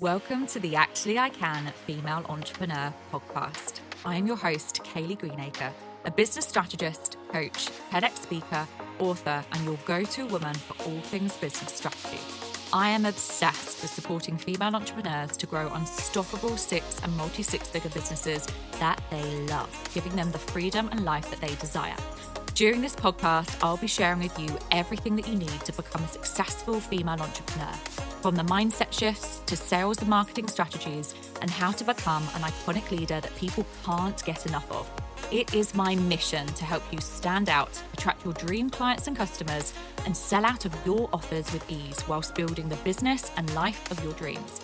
Welcome to the Actually I Can Female Entrepreneur podcast. I am your host, Kaylee Greenacre, a business strategist, coach, TEDx speaker, author, and your go-to woman for all things business strategy. I am obsessed with supporting female entrepreneurs to grow unstoppable six and multi-six-figure businesses that they love, giving them the freedom and life that they desire. During this podcast, I'll be sharing with you everything that you need to become a successful female entrepreneur, from the mindset shifts to sales and marketing strategies, and how to become an iconic leader that people can't get enough of. It is my mission to help you stand out, attract your dream clients and customers, and sell out of your offers with ease whilst building the business and life of your dreams.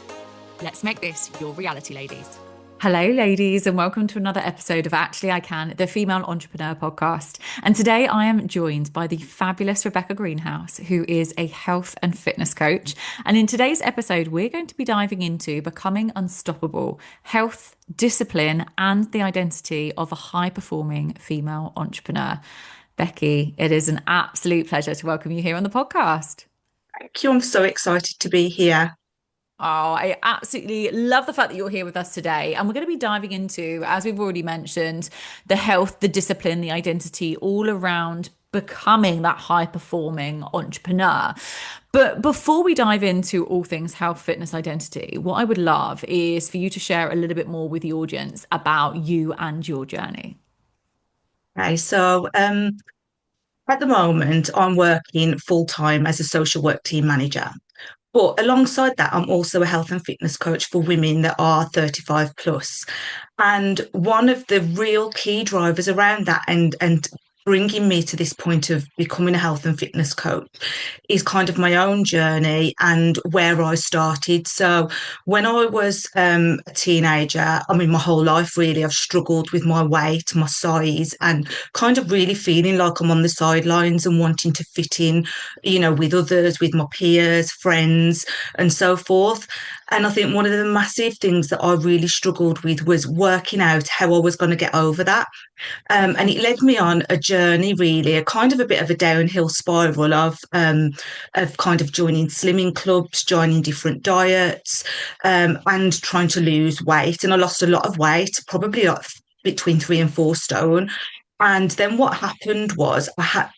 Let's make this your reality, ladies. Hello, ladies, and welcome to another episode of Actually I Can, the Female Entrepreneur podcast. And today I am joined by the fabulous Rebecca Greenhouse, who is a health and fitness coach. And in today's episode, we're going to be diving into becoming unstoppable, health, discipline, and the identity of a high-performing female entrepreneur. Becki, it is an absolute pleasure to welcome you here on the podcast. Thank you. I'm so excited to be here. Oh, I absolutely love the fact that you're here with us today. And we're going to be diving into, as we've already mentioned, the health, the discipline, the identity, all around becoming that high-performing entrepreneur. But before we dive into all things health, fitness, identity, what I would love is for you to share a little bit more with the audience about you and your journey. Okay, so at the moment, I'm working full-time as a social work team manager. But alongside that, I'm also a health and fitness coach for women that are 35 plus. And one of the real key drivers around that and bringing me to this point of becoming a health and fitness coach is kind of my own journey and where I started. So when I was a teenager, I mean, my whole life really, I've struggled with my weight, my size, and kind of really feeling like I'm on the sidelines and wanting to fit in, with others, with my peers, friends, and so forth. And I think one of the massive things that I really struggled with was working out how I was going to get over that. And it led me on a journey, really, a kind of a bit of a downhill spiral of kind of joining slimming clubs, joining different diets, and trying to lose weight. And I lost a lot of weight, probably like between 3 and 4 stone. And then what happened was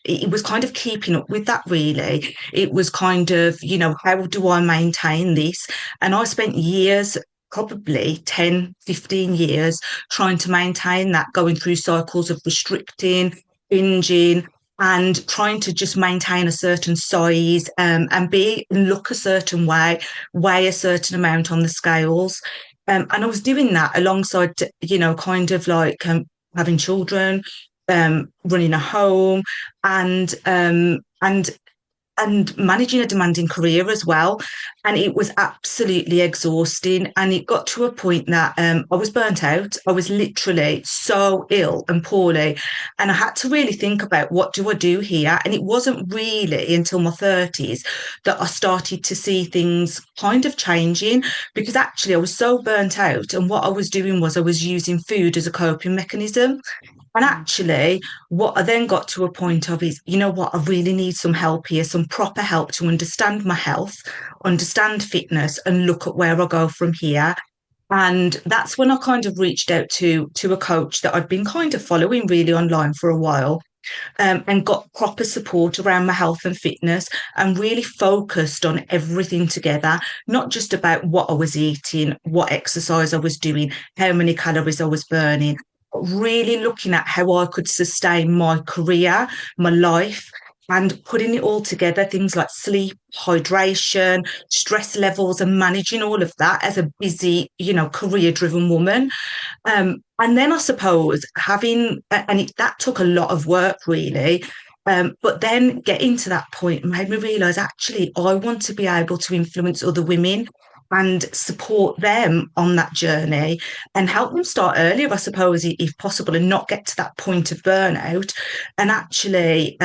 it was kind of keeping up with that, really. It was kind of, how do I maintain this? And I spent years, probably 10, 15 years, trying to maintain that, going through cycles of restricting, binging, and trying to just maintain a certain size and look a certain way, weigh a certain amount on the scales. And I was doing that alongside, kind of like having children, running a home, and managing a demanding career as well. And it was absolutely exhausting. And it got to a point that I was burnt out. I was literally so ill and poorly. And I had to really think about, what do I do here? And it wasn't really until my 30s that I started to see things kind of changing, because actually I was so burnt out. And what I was doing was I was using food as a coping mechanism. And actually, what I then got to a point of is, you know what, I really need some help here, some proper help to understand my health, understand fitness, and look at where I go from here. And that's when I kind of reached out to a coach that I'd been kind of following really online for a while. And got proper support around my health and fitness, and really focused on everything together, not just about what I was eating, what exercise I was doing, how many calories I was burning, really looking at how I could sustain my career, my life, and putting it all together, things like sleep, hydration, stress levels, and managing all of that as a busy, career-driven woman. And then I suppose that took a lot of work, really. But then getting to that point made me realise, actually, I want to be able to influence other women and support them on that journey and help them start earlier, I suppose, if possible, and not get to that point of burnout. And actually,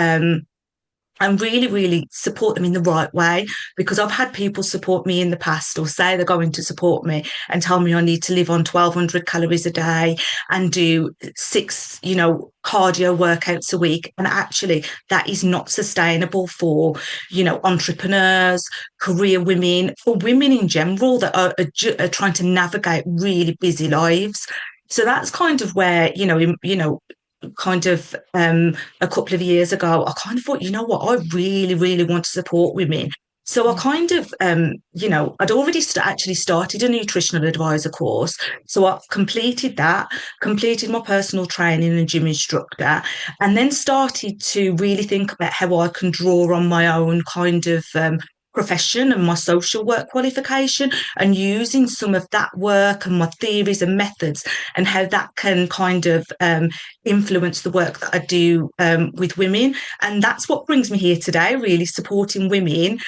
and really, really support them in the right way. Because I've had people support me in the past or say they're going to support me and tell me I need to live on 1,200 calories a day and do six, cardio workouts a week. And actually, that is not sustainable for, entrepreneurs, career women, for women in general that are trying to navigate really busy lives. So that's kind of where, kind of a couple of years ago, I kind of thought, you know what, I really, really want to support women. So I Yeah. kind of, I'd already actually started a nutritional advisor course. So I completed that, completed my personal training and gym instructor, and then started to really think about how I can draw on my own kind of profession and my social work qualification and using some of that work and my theories and methods and how that can kind of influence the work that I do with women. And that's what brings me here today, really supporting women,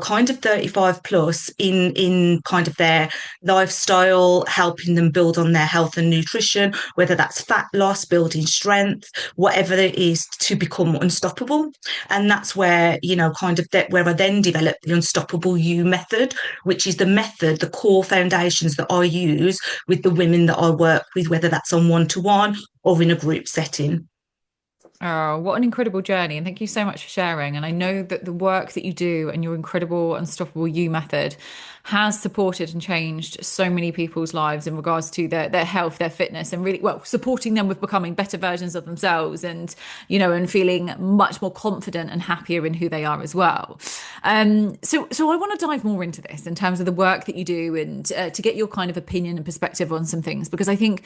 kind of 35 plus in kind of their lifestyle, helping them build on their health and nutrition, whether that's fat loss, building strength, whatever it is to become unstoppable. And that's where, kind of that where I then developed the Unstoppable You method, which is the method, the core foundations that I use with the women that I work with, whether that's on one to one or in a group setting. Oh, what an incredible journey. And thank you so much for sharing. And I know that the work that you do and your incredible Unstoppable You method has supported and changed so many people's lives in regards to their health, their fitness, and really, well, supporting them with becoming better versions of themselves and, and feeling much more confident and happier in who they are as well. So I want to dive more into this in terms of the work that you do and to get your kind of opinion and perspective on some things, because I think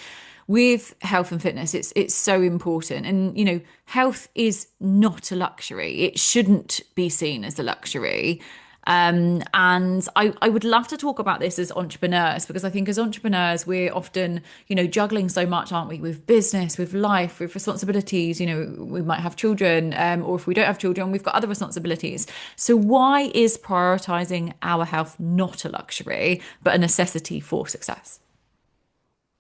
with health and fitness, it's so important. And, health is not a luxury. It shouldn't be seen as a luxury. And I would love to talk about this as entrepreneurs, because I think as entrepreneurs, we're often, juggling so much, aren't we, with business, with life, with responsibilities. We might have children, or if we don't have children, we've got other responsibilities. So why is prioritizing our health not a luxury, but a necessity for success?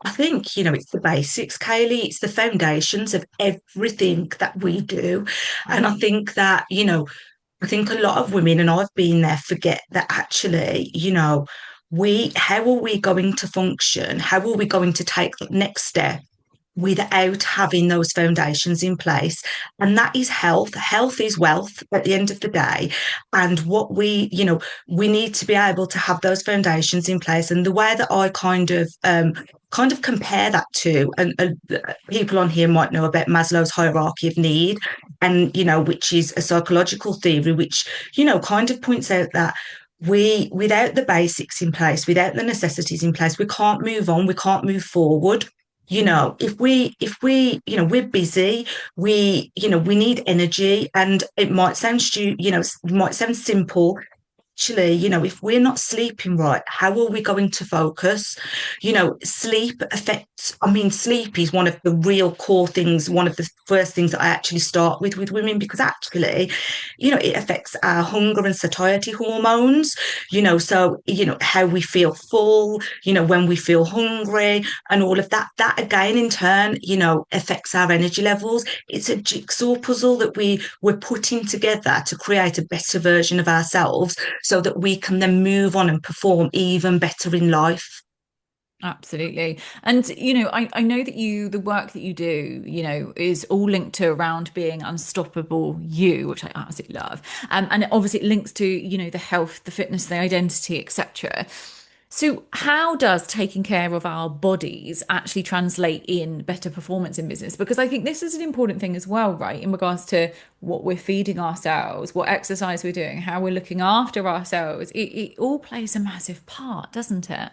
I think, it's the basics, Kaylee. It's the foundations of everything that we do. And I think that, I think a lot of women, and I've been there, forget that actually, how are we going to function? How are we going to take the next step without having those foundations in place? And that is health. Health is wealth at the end of the day. And what we need to be able to have those foundations in place. And the way that I kind of compare that to, and people on here might know about Maslow's hierarchy of need, and which is a psychological theory, which kind of points out that without the basics in place, without the necessities in place, we can't move on, we can't move forward. If we we're busy, we need energy, and it might sound it might sound simple. Actually, if we're not sleeping right, how are we going to focus? Sleep affects, I mean, sleep is one of the real core things, one of the first things that I actually start with women, because actually, it affects our hunger and satiety hormones, so, how we feel full, when we feel hungry and all of that. That again, in turn, affects our energy levels. It's a jigsaw puzzle that we're putting together to create a better version of ourselves so that we can then move on and perform even better in life. Absolutely. And, I know that the work that you do, is all linked to around being unstoppable you, which I absolutely love. And obviously it links to, the health, the fitness, the identity, etc. So how does taking care of our bodies actually translate in better performance in business? Because I think this is an important thing as well, right? In regards to what we're feeding ourselves, what exercise we're doing, how we're looking after ourselves. It all plays a massive part, doesn't it?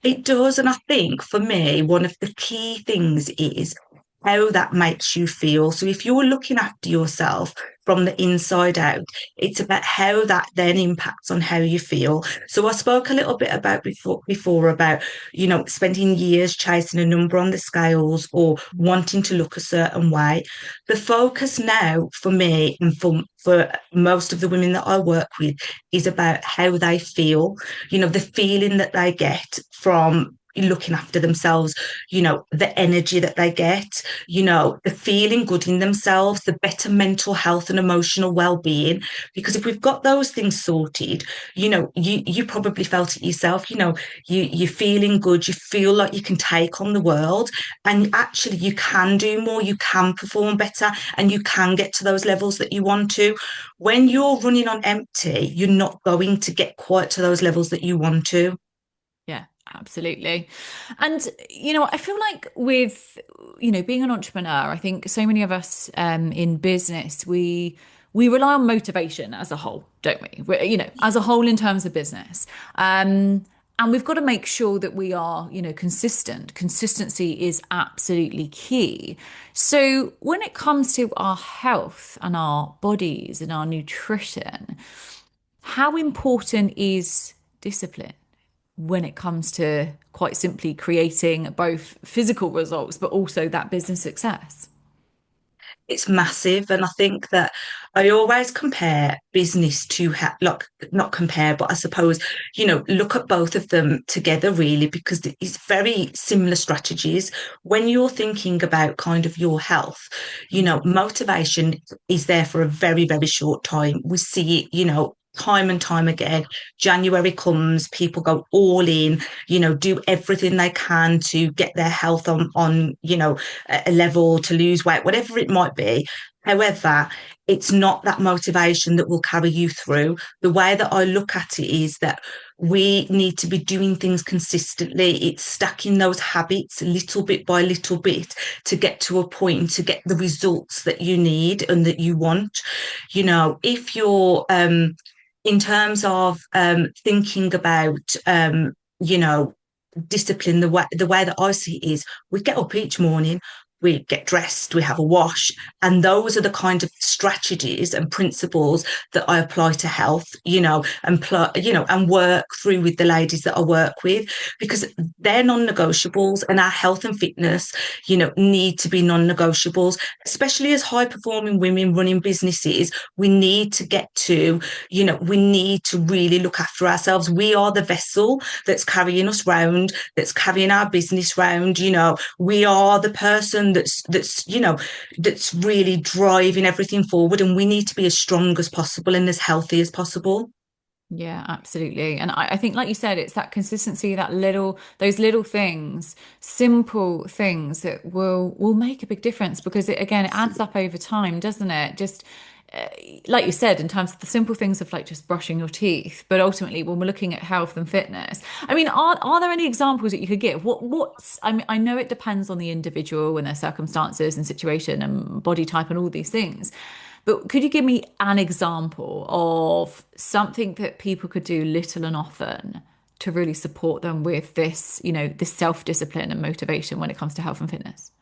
It does. And I think for me, one of the key things is how that makes you feel. So if you're looking after yourself from the inside out, it's about how that then impacts on how you feel. So I spoke a little bit about before about, spending years chasing a number on the scales or wanting to look a certain way. The focus now for me and for most of the women that I work with is about how they feel, the feeling that they get from looking after themselves, the energy that they get, the feeling good in themselves, the better mental health and emotional well-being. Because if we've got those things sorted, you probably felt it yourself, you're feeling good, you feel like you can take on the world, and actually you can do more, you can perform better, and you can get to those levels that you want to. When you're running on empty, you're not going to get quite to those levels that you want to. Yeah, absolutely. And, I feel like with, being an entrepreneur, I think so many of us in business, we rely on motivation as a whole, don't we? As a whole in terms of business. And we've got to make sure that we are, consistent. Consistency is absolutely key. So when it comes to our health and our bodies and our nutrition, how important is discipline when it comes to quite simply creating both physical results, but also that business success? It's massive. And I think that I always compare business to, like, not compare, but I suppose, look at both of them together really, because it's very similar strategies. When you're thinking about kind of your health, motivation is there for a very, very short time. We see it, time and time again. January comes, people go all in, do everything they can to get their health on, a level, to lose weight, whatever it might be. However, it's not that motivation that will carry you through. The way that I look at it is that we need to be doing things consistently. It's stacking those habits little bit by little bit to get to a point, to get the results that you need and that you want. If you're in terms of thinking about you know discipline, the way that I see it is we get up each morning, we get dressed, we have a wash, and those are the kind of strategies and principles that I apply to health, and work through with the ladies that I work with, because they're non-negotiables, and our health and fitness, need to be non-negotiables, especially as high performing women running businesses. We need to get to, we need to really look after ourselves. We are the vessel that's carrying us round, that's carrying our business round. We are the person that's really driving everything forward, and we need to be as strong as possible and as healthy as possible. Yeah, absolutely. And I think, like you said, it's that consistency, those little things, simple things that will make a big difference, because it adds up over time, doesn't it? Just like you said, in terms of the simple things of like just brushing your teeth, but ultimately when we're looking at health and fitness, I mean, are there any examples that you could give? I mean, I know it depends on the individual and their circumstances and situation and body type and all these things. But could you give me an example of something that people could do little and often to really support them with this self-discipline and motivation when it comes to health and fitness?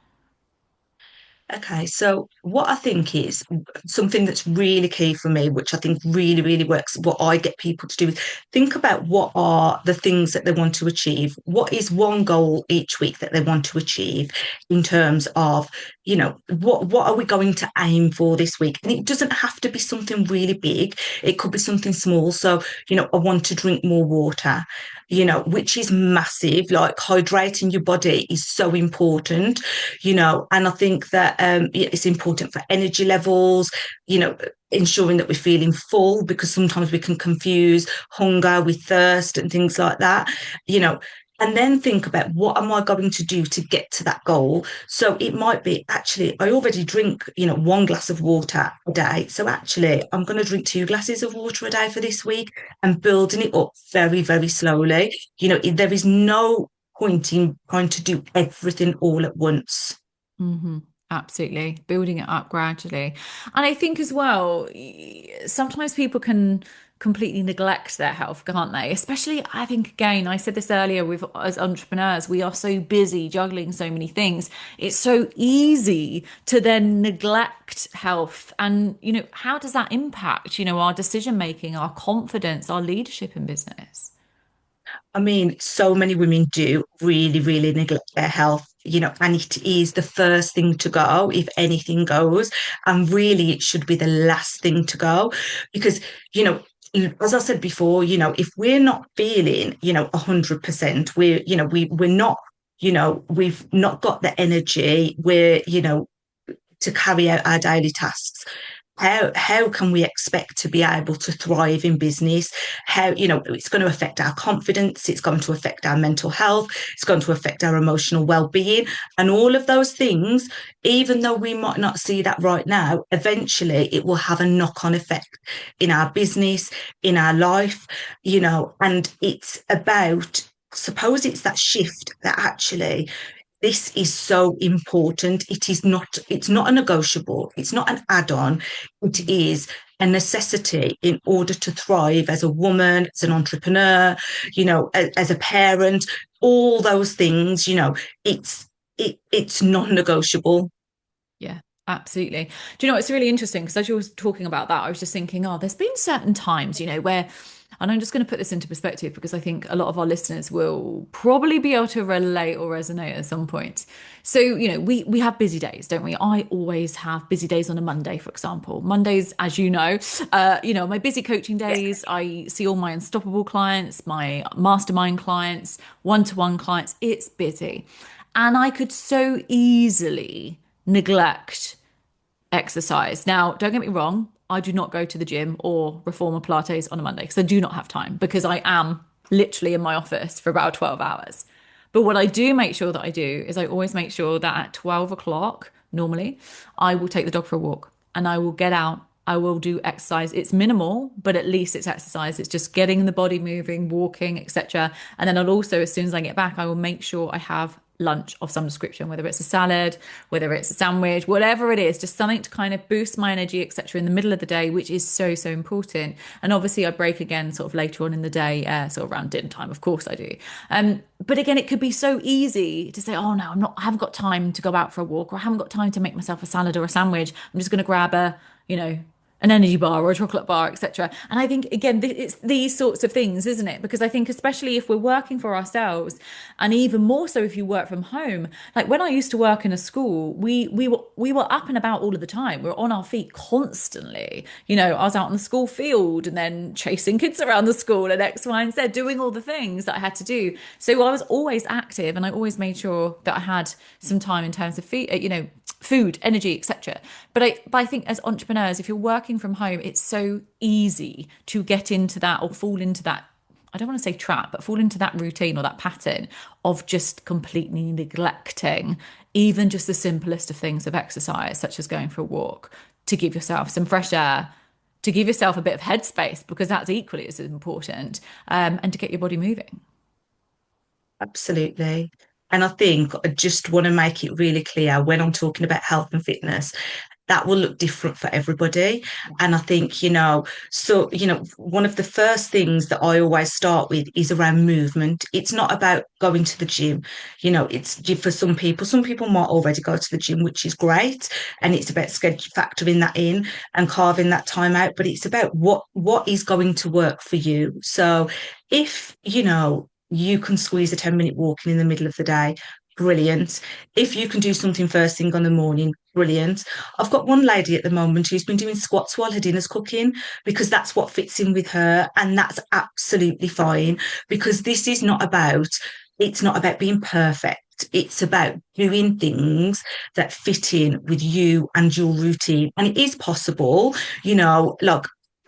Okay, so what I think is something that's really key for me, which I think really, really works, what I get people to do is think about what are the things that they want to achieve. What is one goal each week that they want to achieve in terms of, what are we going to aim for this week? And it doesn't have to be something really big. It could be something small. So, I want to drink more water, which is massive. Like, hydrating your body is so important, and I think that it's important for energy levels, ensuring that we're feeling full, because sometimes we can confuse hunger with thirst and things like that, you know. And then think about, what am I going to do to get to that goal? So it might be, actually, I already drink, one glass of water a day. So actually, I'm going to drink 2 glasses of water a day for this week, and building it up very, very slowly. There is no point in trying to do everything all at once. Absolutely. Building it up gradually. And I think as well, sometimes people can completely neglect their health, can't they? Especially, I think, again, I said this earlier, with as entrepreneurs, we are so busy juggling so many things. It's so easy to then neglect health. And, how does that impact, our decision making, our confidence, our leadership in business? I mean, so many women do really, really neglect their health, and it is the first thing to go if anything goes. And really, it should be the last thing to go, because, as I said before, if we're not feeling, 100%, we're not, we've not got the energy, to carry out our daily tasks. How can we expect to be able to thrive in business? How, it's going to affect our confidence, it's going to affect our mental health, it's going to affect our emotional well-being, and all of those things. Even though we might not see that right now, eventually it will have a knock-on effect in our business, in our life, and it's about, suppose it's that shift that actually this is so important. It's not a negotiable, it's not an add-on, it is a necessity in order to thrive as a woman, as an entrepreneur, as a parent, all those things, it's non-negotiable. Yeah, absolutely. Do you know, it's really interesting because as you were talking about that, I was just thinking, oh, there's been certain times, where, and I'm just going to put this into perspective because I think a lot of our listeners will probably be able to relate or resonate at some point. So, we have busy days, don't we? I always have busy days on a Monday, for example. Mondays, as my busy coaching Yeah, days, I see all my unstoppable clients, my mastermind clients, one-to-one clients. It's busy. And I could so easily neglect exercise. Now, don't get me wrong, I do not go to the gym or reformer Pilates on a Monday because I do not have time because I am literally in my office for about 12 hours. But what I do make sure that I do is I always make sure that at 12 o'clock, normally, I will take the dog for a walk and I will get out. I will do exercise. It's minimal, but at least it's exercise. It's just getting the body moving, walking, etc. And then I'll also, as soon as I get back, I will make sure I have lunch of some description, whether it's a salad, whether it's a sandwich, whatever it is, just something to kind of boost my energy, etc. in the middle of the day, which is so, so important. And obviously I break again sort of later on in the day, sort of around dinner time, of course I do. But again, it could be so easy to say, oh no, I haven't got time to go out for a walk, or I haven't got time to make myself a salad or a sandwich. I'm just going to grab you know, an energy bar or a chocolate bar, etc. And I think again, it's these sorts of things, isn't it? Because I think especially if we're working for ourselves, and even more so if you work from home. Like when I used to work in a school, we were up and about all of the time. We were on our feet constantly. I was out in the school field and then chasing kids around the school and X, Y, and Z, doing all the things that I had to do. So I was always active, and I always made sure that I had some time in terms of food, energy, etc. But I think as entrepreneurs, if you're working from home, it's so easy to get into that or fall into that. I don't want to say trap, but fall into that routine or that pattern of just completely neglecting even just the simplest of things of exercise, such as going for a walk, to give yourself some fresh air, to give yourself a bit of headspace, because that's equally as important, and to get your body moving. absolutely. And I think I just want to make it really clear when I'm talking about health and fitness, that will look different for everybody. And I think, one of the first things that I always start with is around movement. It's not about going to the gym. It's for some people might already go to the gym, which is great. And it's about factoring that in and carving that time out. But it's about what is going to work for you. So if, you can squeeze a 10-minute walking in the middle of the day, brilliant. If you can do something first thing on the morning, brilliant. I've got one lady at the moment who's been doing squats while her dinner's cooking because that's what fits in with her, and that's absolutely fine because it's not about being perfect. It's about doing things that fit in with you and your routine. And it is possible, like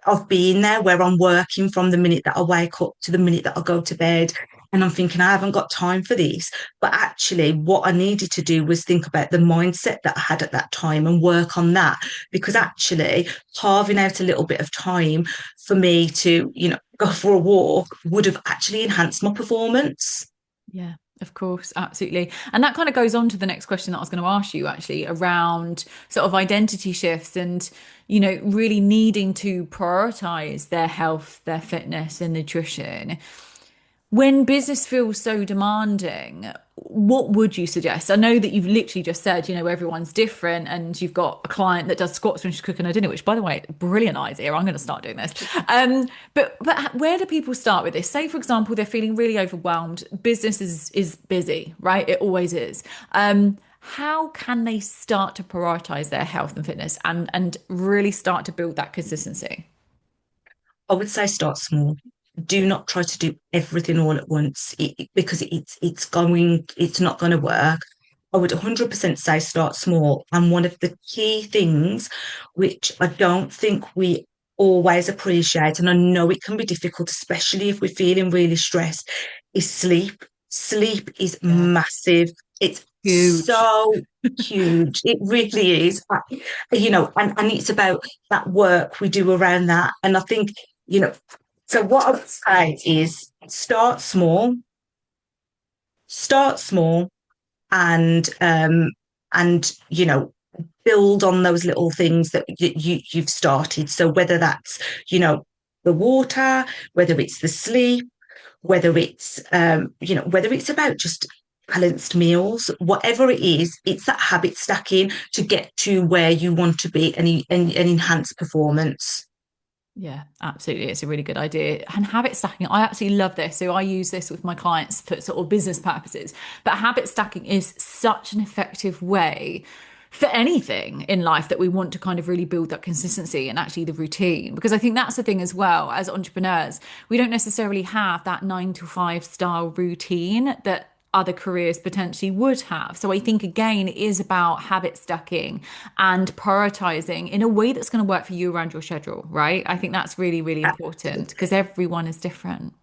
I've been there where I'm working from the minute that I wake up to the minute that I go to bed. And I'm thinking, I haven't got time for this. But actually, what I needed to do was think about the mindset that I had at that time and work on that. Because actually, carving out a little bit of time for me to, go for a walk would have actually enhanced my performance. Yeah, of course, absolutely. And that kind of goes on to the next question that I was going to ask you actually around sort of identity shifts and, really needing to prioritize their health, their fitness and nutrition. When business feels so demanding, what would you suggest? I know that you've literally just said, everyone's different and you've got a client that does squats when she's cooking her dinner, which by the way, brilliant idea. I'm going to start doing this. But where do people start with this? Say, for example, they're feeling really overwhelmed. Business is busy, right? It always is. How can they start to prioritize their health and fitness and really start to build that consistency? I would say start small. Do not try to do everything all at once because it's not going to work. I would 100% say start small. And one of the key things, which I don't think we always appreciate, and I know it can be difficult, especially if we're feeling really stressed, is sleep. Sleep is Yes. massive. It's Huge. so huge. It really is. And it's about that work we do around that. And I think, so what I would say is start small and build on those little things that you've started. So whether that's, you know, the water, whether it's the sleep, whether it's about just balanced meals, whatever it is, it's that habit stacking to get to where you want to be and enhance performance. Yeah, absolutely. It's a really good idea. And habit stacking, I absolutely love this. So I use this with my clients for sort of business purposes. But habit stacking is such an effective way for anything in life that we want to kind of really build that consistency and actually the routine. Because I think that's the thing as well, as entrepreneurs, we don't necessarily have that 9 to 5 style routine that other careers potentially would have. So I think again, it is about habit stacking and prioritizing in a way that's going to work for you around your schedule, right? I think that's really, really important because Absolutely. everyone is different.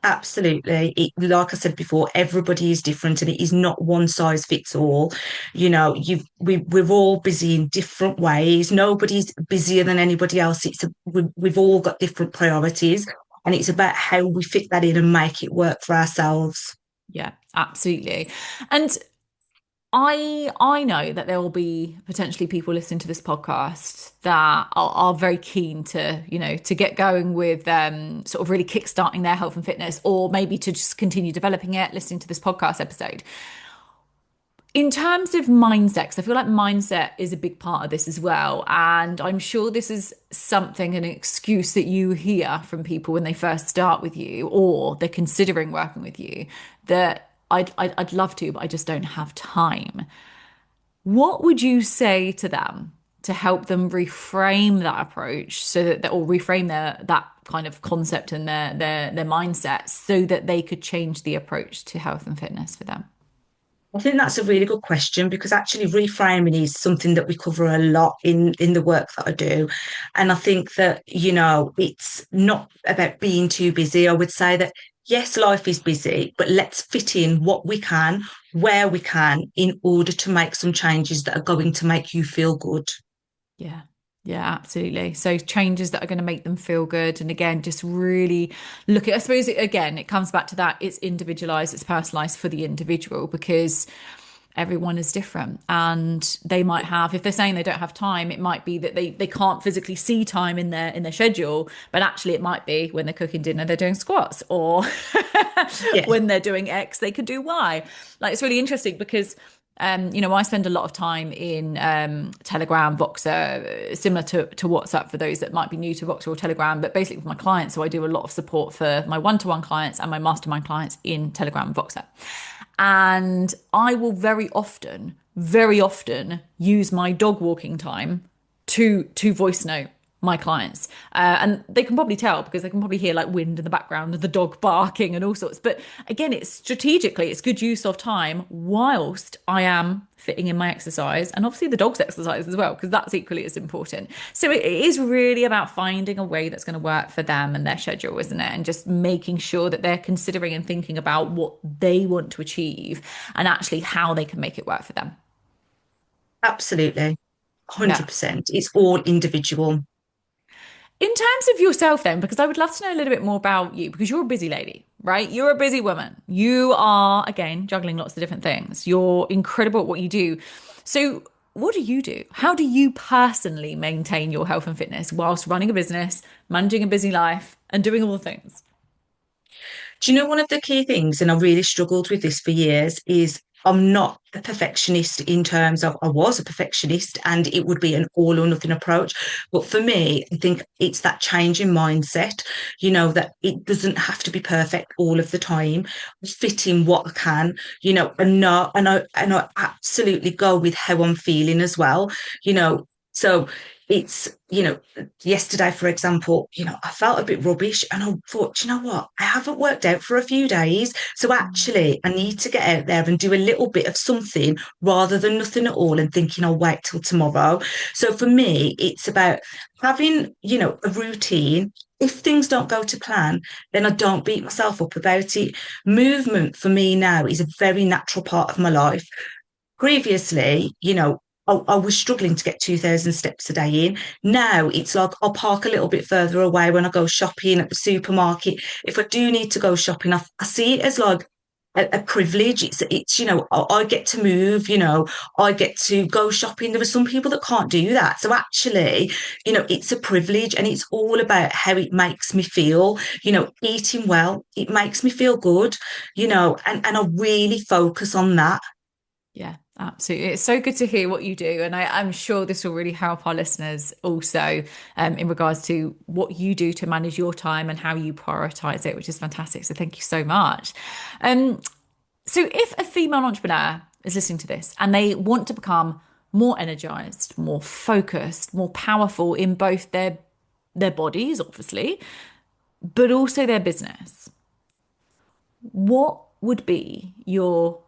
Absolutely. Like I said before, everybody is different and it is not one size fits all. We're all busy in different ways. Nobody's busier than anybody else. We've all got different priorities and it's about how we fit that in and make it work for ourselves. Yeah, absolutely. And I know that there will be potentially people listening to this podcast that are very keen to, to get going with sort of really kickstarting their health and fitness, or maybe to just continue developing it, listening to this podcast episode. In terms of mindset, 'cause I feel like mindset is a big part of this as well. And I'm sure this is something, an excuse that you hear from people when they first start with you or they're considering working with you, that I'd love to, but I just don't have time. What would you say to them to help them reframe that approach so or reframe that kind of concept and their mindset so that they could change the approach to health and fitness for them? I think that's a really good question because actually reframing is something that we cover a lot in the work that I do. And I think that, it's not about being too busy. I would say that yes, life is busy, but let's fit in what we can, where we can, in order to make some changes that are going to make you feel good. Yeah. Yeah, absolutely. So changes that are going to make them feel good. And again, just really look at, I suppose, again, it comes back to that. It's individualized, it's personalized for the individual because everyone is different. And they might have, if they're saying they don't have time, it might be that they can't physically see time in their schedule, but actually it might be when they're cooking dinner, they're doing squats, or Yeah. when they're doing X, they could do Y. Like it's really interesting because I spend a lot of time in Telegram, Voxer, similar to WhatsApp for those that might be new to Voxer or Telegram, but basically with my clients. So I do a lot of support for my one-to-one clients and my mastermind clients in Telegram and Voxer. And I will very often use my dog walking time to voice note my clients. And they can probably tell because they can probably hear like wind in the background and the dog barking and all sorts. But again, it's good use of time whilst I am fitting in my exercise and obviously the dog's exercise as well, because that's equally as important. So it is really about finding a way that's going to work for them and their schedule, isn't it? And just making sure that they're considering and thinking about what they want to achieve and actually how they can make it work for them. Absolutely. Yeah. 100%. It's all individual. In terms of yourself, then, because I would love to know a little bit more about you, because you're a busy lady, right? You're a busy woman. You are, again, juggling lots of different things. You're incredible at what you do. So, what do you do? How do you personally maintain your health and fitness whilst running a business, managing a busy life, and doing all the things? Do you know one of the key things, and I really struggled with this for years, is I'm not a perfectionist in terms of I was a perfectionist and it would be an all or nothing approach. But for me, I think it's that change in mindset, that it doesn't have to be perfect all of the time. Fit in what I can, and I absolutely go with how I'm feeling as well, you know. So It's, yesterday, for example, I felt a bit rubbish and I thought, you know what? I haven't worked out for a few days. So actually, I need to get out there and do a little bit of something rather than nothing at all and thinking I'll wait till tomorrow. So for me, it's about having, a routine. If things don't go to plan, then I don't beat myself up about it. Movement for me now is a very natural part of my life. Previously, I was struggling to get 2,000 steps a day in. Now it's like I'll park a little bit further away when I go shopping at the supermarket. If I do need to go shopping, I see it as like a privilege. It's I get to move, I get to go shopping. There are some people that can't do that. So actually, it's a privilege and it's all about how it makes me feel, eating well, it makes me feel good, and I really focus on that. Yeah, absolutely. It's so good to hear what you do. And I'm sure this will really help our listeners also in regards to what you do to manage your time and how you prioritize it, which is fantastic. So thank you so much. Um, so if a female entrepreneur is listening to this and they want to become more energized, more focused, more powerful in both their bodies, obviously, but also their business, what would be your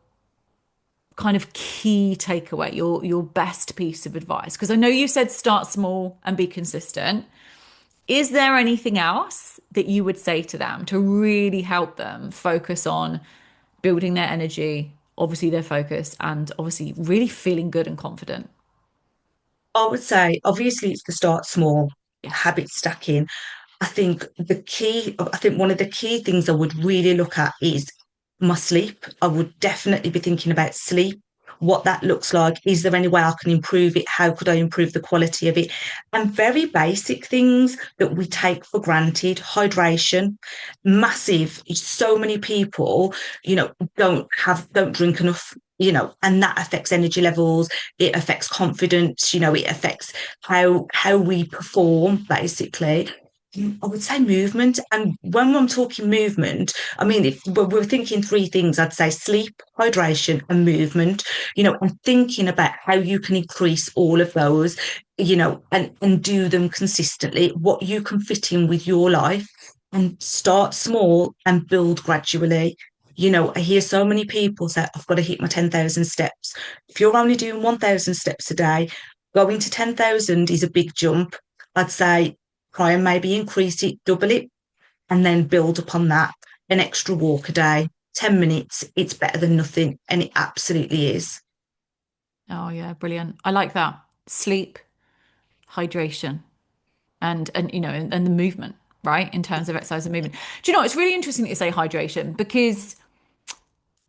kind of key takeaway, your best piece of advice? Because I know you said start small and be consistent. Is there anything else that you would say to them to really help them focus on building their energy, obviously their focus, and obviously really feeling good and confident? I would say, obviously, it's to start small, Yes. habit stacking. I think one of the key things I would really look at is my sleep. I would definitely be thinking about sleep, what that looks like. Is there any way I can improve it? How could I improve the quality of it? And very basic things that we take for granted. Hydration, massive. So many people, don't drink enough. And that affects energy levels. It affects confidence. It affects how we perform, basically. I would say movement. And when I'm talking movement, I mean, if we're thinking three things, I'd say sleep, hydration, and movement, and thinking about how you can increase all of those, and do them consistently, what you can fit in with your life, and start small and build gradually. I hear so many people say, I've got to hit my 10,000 steps. If you're only doing 1,000 steps a day, going to 10,000 is a big jump. I'd say try and maybe increase it, double it, and then build upon that. An extra walk a day, 10 minutes, it's better than nothing. And it absolutely is. Oh yeah, brilliant. I like that. Sleep, hydration, and the movement, right? In terms of exercise and movement. Do you know, it's really interesting that you say hydration because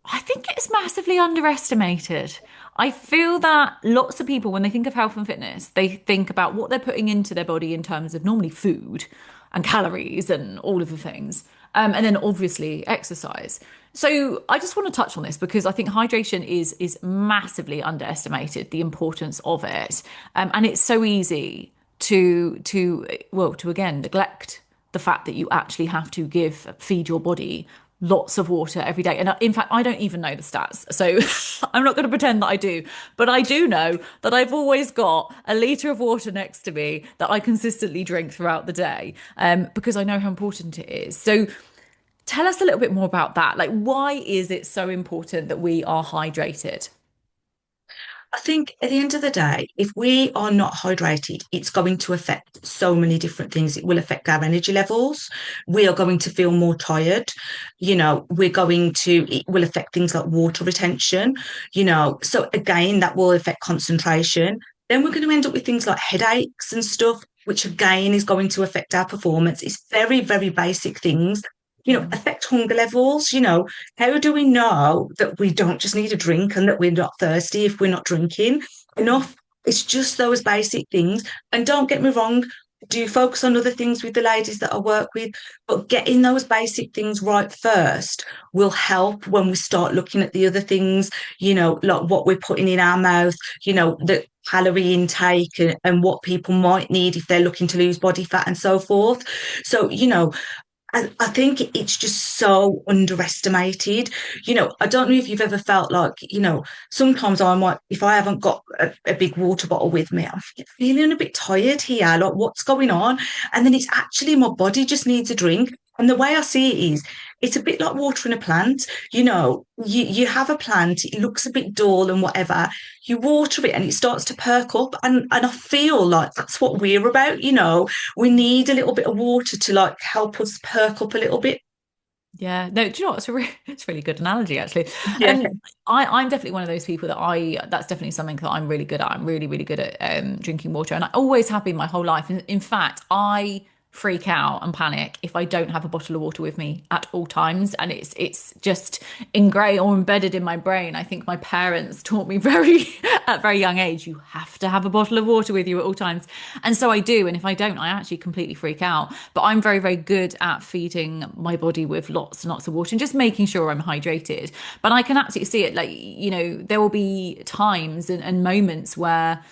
I think it's massively underestimated. I feel that lots of people, when they think of health and fitness, they think about what they're putting into their body in terms of normally food and calories and all of the things. And then obviously exercise. So I just want to touch on this because I think hydration is massively underestimated, the importance of it. And it's so easy to again neglect the fact that you actually have to feed your body lots of water every day. And in fact, I don't even know the stats. So I'm not going to pretend that I do. But I do know that I've always got a litre of water next to me that I consistently drink throughout the day because I know how important it is. So tell us a little bit more about that. Like, why is it so important that we are hydrated? I think at the end of the day, if we are not hydrated, it's going to affect so many different things. It will affect our energy levels. We are going to feel more tired. It will affect things like water retention, So again, that will affect concentration. Then we're going to end up with things like headaches and stuff, which again is going to affect our performance. It's very, very basic things. Affect hunger levels. How do we know that we don't just need a drink and that we're not thirsty if we're not drinking enough? It's just those basic things. And don't get me wrong, do focus on other things with the ladies that I work with, but getting those basic things right first will help when we start looking at the other things, like what we're putting in our mouth, the calorie intake and what people might need if they're looking to lose body fat and so forth. So, I think it's just so underestimated. I don't know if you've ever felt like, sometimes I might, if I haven't got a big water bottle with me, I'm feeling a bit tired here. Like, what's going on? And then it's actually my body just needs a drink. And the way I see it is, it's a bit like watering a plant. You have a plant, it looks a bit dull and whatever. You water it and it starts to perk up. And I feel like that's what we're about. We need a little bit of water to like help us perk up a little bit. Yeah, no, do you know what? It's a really good analogy, actually. Yeah. I'm definitely one of those people that's definitely something that I'm really good at. I'm really, really good at drinking water, and I always have been my whole life. In fact, I freak out and panic if I don't have a bottle of water with me at all times, and it's just ingrained or embedded in my brain. I think my parents taught me very at a very young age, you have to have a bottle of water with you at all times. And so I do. And if I don't, I actually completely freak out. But I'm very, very good at feeding my body with lots and lots of water and just making sure I'm hydrated. But I can absolutely see it, like, there will be times and moments where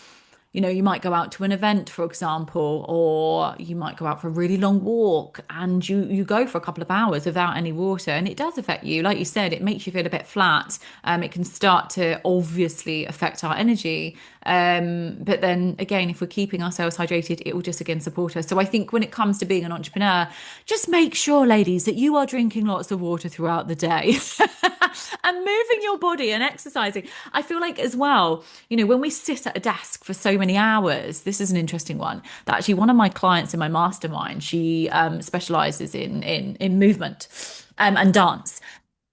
you might go out to an event, for example, or you might go out for a really long walk and you go for a couple of hours without any water, and it does affect you. Like you said, it makes you feel a bit flat. It can start to obviously affect our energy. But then again, if we're keeping ourselves hydrated, it will just again support us. So I think when it comes to being an entrepreneur, just make sure, ladies, that you are drinking lots of water throughout the day and moving your body and exercising. I feel like as well, when we sit at a desk for so many hours, this is an interesting one. That actually one of my clients in my mastermind, she specializes in movement and dance.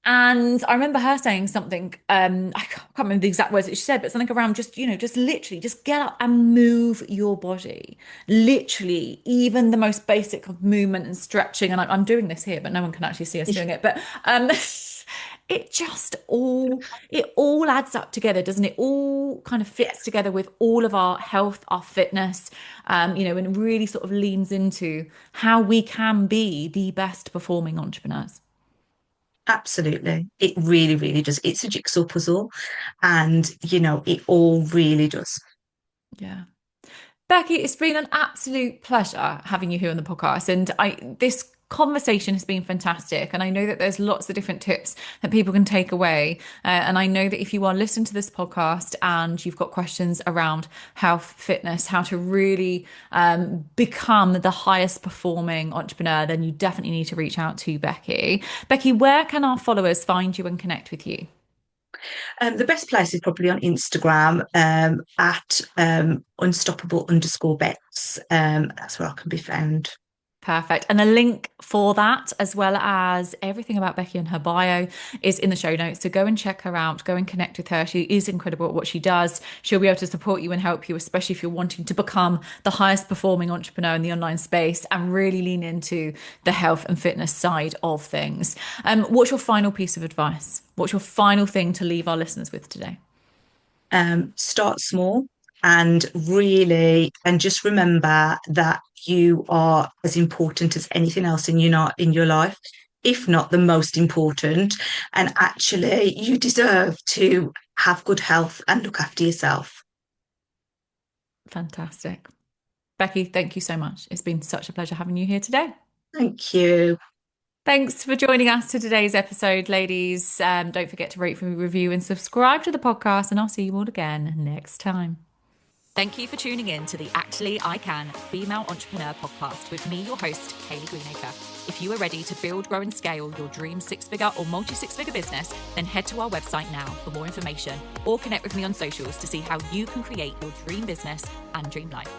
And I remember her saying something, I can't remember the exact words that she said, but something around just literally just get up and move your body. Literally, even the most basic of movement and stretching. And I'm doing this here, but no one can actually see us doing it. But it all adds up together, doesn't it? All kind of fits together with all of our health, our fitness, and really sort of leans into how we can be the best performing entrepreneurs. Absolutely. It really, really does. It's a jigsaw puzzle and, it all really does. Yeah. Becki, it's been an absolute pleasure having you here on the podcast. And this conversation has been fantastic. And I know that there's lots of different tips that people can take away. And I know that if you are listening to this podcast and you've got questions around health, fitness, how to really become the highest performing entrepreneur, then you definitely need to reach out to Becki. Becki, where can our followers find you and connect with you? The best place is probably on Instagram at unstoppable_Becks. That's where I can be found. Perfect. And a link for that, as well as everything about Becki and her bio, is in the show notes. So go and check her out, go and connect with her. She is incredible at what she does. She'll be able to support you and help you, especially if you're wanting to become the highest performing entrepreneur in the online space and really lean into the health and fitness side of things. What's your final piece of advice? What's your final thing to leave our listeners with today? Start small and just remember that you are as important as anything else in your life, if not the most important. And actually, you deserve to have good health and look after yourself. Fantastic. Becki, thank you so much. It's been such a pleasure having you here today. Thank you. Thanks for joining us to today's episode, ladies. Don't forget to rate, review, and subscribe to the podcast, and I'll see you all again next time. Thank you for tuning in to the Actually I Can Female Entrepreneur podcast with me, your host, Kaylee Greenacre. If you are ready to build, grow, and scale your dream six-figure or multi-six-figure business, then head to our website now for more information or connect with me on socials to see how you can create your dream business and dream life.